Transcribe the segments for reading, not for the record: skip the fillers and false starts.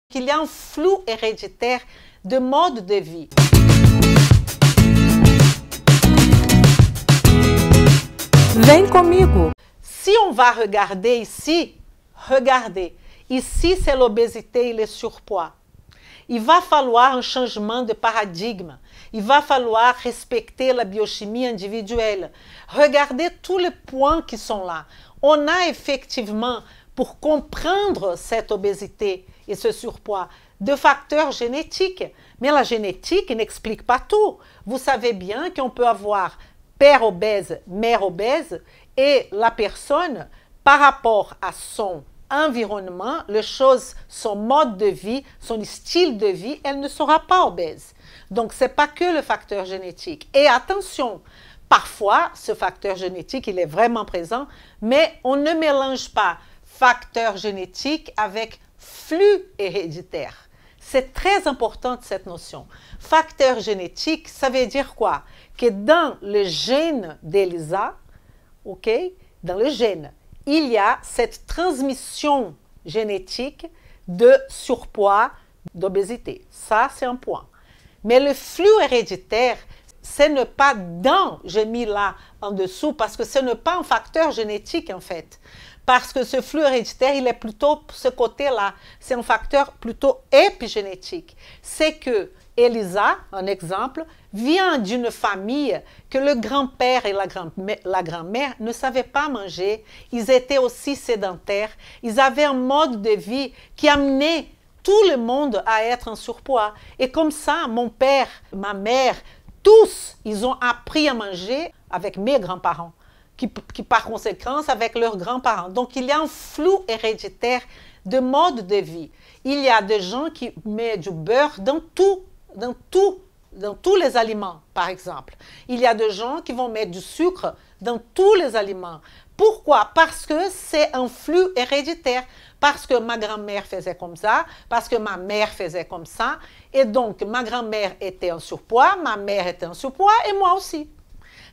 qu'il y a un flou héréditaire de mode de vie. Vem comigo. Si on va regarder ici, regardez, ici c'est l'obésité et le surpoids. Il va falloir un changement de paradigme. Il va falloir respecter la biochimie individuelle. Regardez tous les points qui sont là. On a effectivement, pour comprendre cette obésité et ce surpoids, de facteurs génétiques. Mais la génétique n'explique pas tout. Vous savez bien qu'on peut avoir père obèse, mère obèse, et la personne, par rapport à son environnement, les choses, son mode de vie, son style de vie, elle ne sera pas obèse. Donc, ce n'est pas que le facteur génétique. Et attention, parfois, ce facteur génétique, il est vraiment présent, mais on ne mélange pas facteur génétique avec flux héréditaire. C'est très important cette notion. Facteur génétique, ça veut dire quoi? Que dans le gène d'Elisa, ok, dans le gène, il y a cette transmission génétique de surpoids, d'obésité. Ça, c'est un point. Mais le flux héréditaire, ce n'est pas dans, j'ai mis là en dessous, parce que ce n'est pas un facteur génétique en fait. Parce que ce flux héréditaire, il est plutôt ce côté-là. C'est un facteur plutôt épigénétique. C'est que Elisa, un exemple, vient d'une famille que le grand-père et la grand-mère ne savaient pas manger. Ils étaient aussi sédentaires. Ils avaient un mode de vie qui amenait tout le monde à être en surpoids. Et comme ça, mon père, ma mère, tous, ils ont appris à manger avec mes grands-parents, qui par conséquent avec leurs grands-parents. Donc, il y a un flou héréditaire de mode de vie. Il y a des gens qui mettent du beurre dans tous les aliments, par exemple. Il y a des gens qui vont mettre du sucre dans tous les aliments. Pourquoi? Parce que c'est un flux héréditaire. Parce que ma grand-mère faisait comme ça, parce que ma mère faisait comme ça. Et donc, ma grand-mère était en surpoids, ma mère était en surpoids et moi aussi.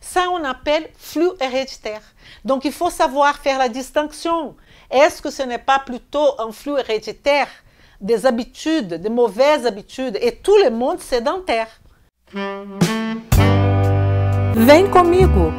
Ça, on appelle flux héréditaire. Donc, il faut savoir faire la distinction. Est-ce que ce n'est pas plutôt un flux héréditaire des habitudes, des mauvaises habitudes et tout le monde sédentaire? Vem comigo.